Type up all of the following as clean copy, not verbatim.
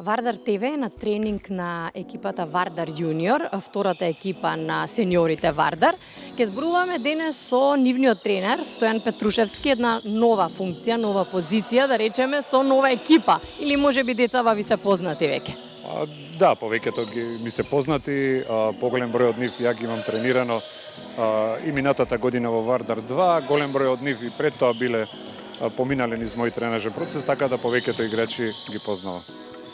Вардар ТВ е на тренинг на екипата Вардар Јуниор, втората екипа на сениорите Вардар. Ке зборуваме денес со нивниот тренер Стојан Петрушевски, една нова функција, нова позиција, да речеме со нова екипа. Или можеби децава ви се познати веќе? Да, повеќето ми се познати, поголем број од нив ја ги имам тренирано и минатата година во Вардар 2, голем број од нив и пред тоа биле поминале низ мој тренажен процес, така да повеќето играчи ги познавам.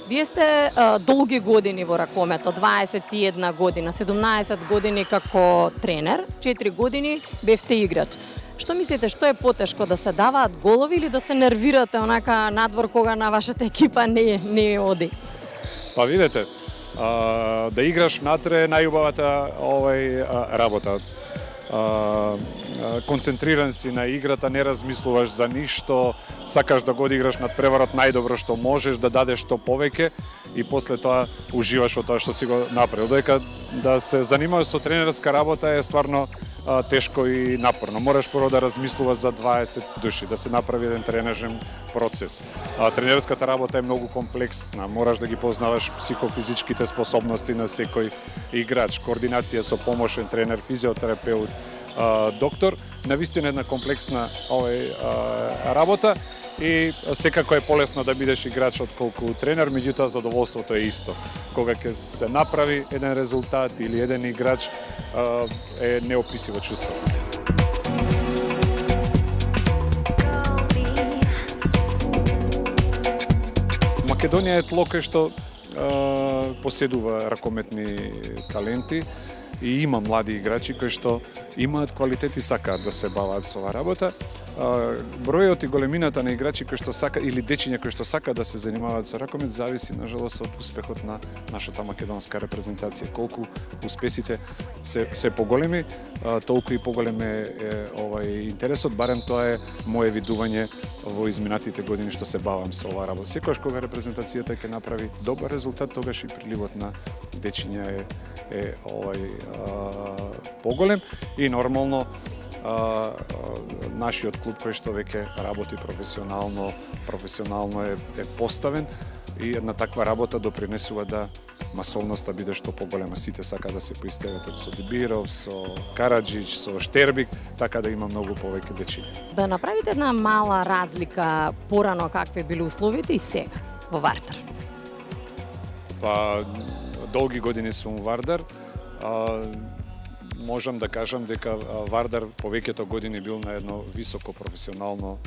Вие сте долги години во ракомето, 21 година, 17 години како тренер, 4 години бевте играч. Што мислите, што е потешко, да се даваат голови или да се нервирате онака надвор кога на вашата екипа не оди? Па видете, да играш внатре е најубавата работа. Концентриран си на играта, не размислуваш за ништо, сакаш да го одиграш над преварот најдобро што можеш, да дадеш што повеќе и после тоа уживаш во тоа што си го направил. Додека да се занимаваш со тренерска работа е стварно тешко и напорно. Мораш прво да размислуваш за 20 души, да се направи еден тренажен процес. Тренерската работа е многу комплексна, мораш да ги познаваш психофизичките способности на секој играч, координација со помошен тренер, физиотерапеут, доктор, навистина една комплексна работа и секако е полесно да бидеш играч отколку тренер, меѓутоа задоволството е исто. Кога ќе се направи еден резултат или еден играч е неописиво чувството. Македонија е тло кај што поседува ракометни таленти и има млади играчи кои што имаат квалитет и сакаат да се бават со оваа работа. Бројот и големината на играчи кои што сака или дечиња кои што сакаат да се занимаваат со ракомет зависи нажалост од успехот на нашата македонска репрезентација. Колку успесите се поголеми, толку и поголем е интересот, барем тоа е мое видување во изминатите години што се бавам со оваа работа. Секогаш кога репрезентацијата ќе направи добар резултат, тогаш и приливот на дечиња е поголем и нормално нашиот клуб кој што веќе работи професионално е поставен и една таква работа допринесува да масовноста биде што поголема. Сите сака да се поистоветат со Дибиров, со Караджич, со Штербик, така да има многу повеќе дечиња. Да направите една мала разлика порано какви биле условите и сега во Вардар? Па, долги години сум во Вардар. Можам да кажам дека Вардар повеќето години бил на едно високо професионално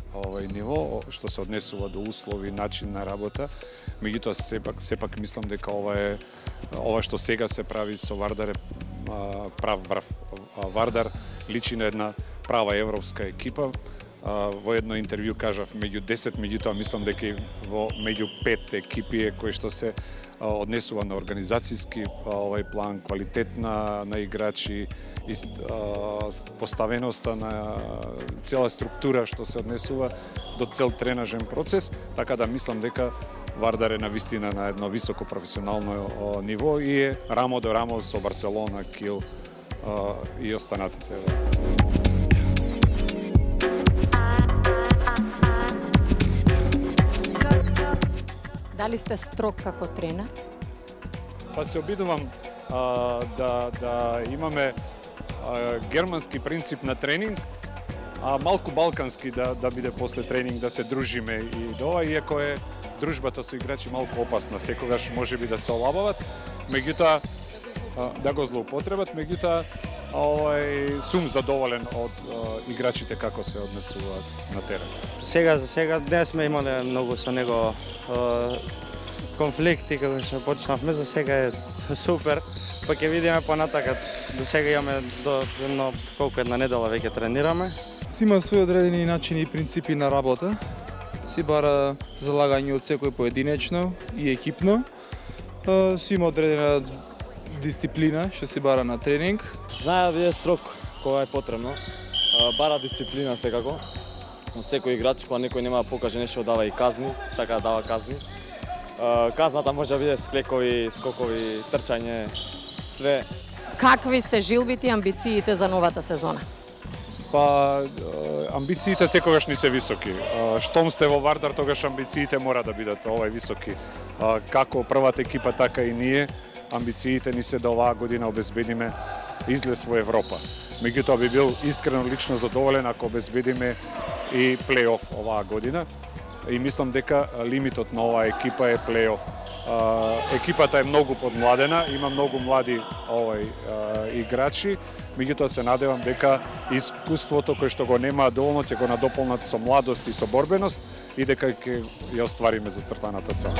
ниво, што се однесува до услови, начин на работа. Меѓутоа сепак мислам дека ова што сега се прави со Вардар е прав врв. Вардар личи на една права европска екипа. Во едно интервју кажав меѓу 10, меѓутоа мислам дека во меѓу 5 екипи кои што се однесува на организацијски план, квалитет на играчи, поставеноста на цела структура што се однесува до цел тренажен процес, така да мислам дека Вардар е навистина на едно високо професионално ниво и е рамо до рамо со Барселона, Кил и останатите. Дали сте строг како тренер? Па се обидувам да имаме германски принцип на тренинг, а малку балкански да биде после тренинг, да се дружиме и дова, иако е дружбата со играчи малку опасна, секогаш можеби да се олабават, меѓутоа да го злоупотребат, меѓутоа сум задоволен од играчите како се однесуваат на терен. За сега не сме имале многу со него конфликти кога што почнавме, за сега е супер, па ќе видиме понатака. До сега имаме една недела веќе тренираме. Си има своји одредени начини и принципи на работа. Си бара залагање од секој поединечно и екипно. Си има одредена дисциплина што се бара на тренинг. Знае да биде строг кога е потребно. Бара дисциплина секако. Од секој играч, кога некој нема да покаже нешто, дава и казни, сака да дава казни. Казната може да биде склекови, скокови, трчање, све. Какви се жилбите и амбициите за новата сезона? Па, амбициите секогаш ни се високи. Штом сте во Вардар, тогаш амбициите мора да бидат високи. како првата екипа, така и ние. Амбициите ни се да оваа година обезбедиме излез во Европа. Меѓутоа би бил искрено лично задоволен ако обезбедиме и плей-оф оваа година. И мислам дека лимитот на оваа екипа е плей-оф. Екипата е многу подмладена, има многу млади играчи, меѓутоа се надевам дека искуството кој што го немаа доволно ќе го надополнат со младост и со борбеност и дека ќе ја оствариме зацртаната цел.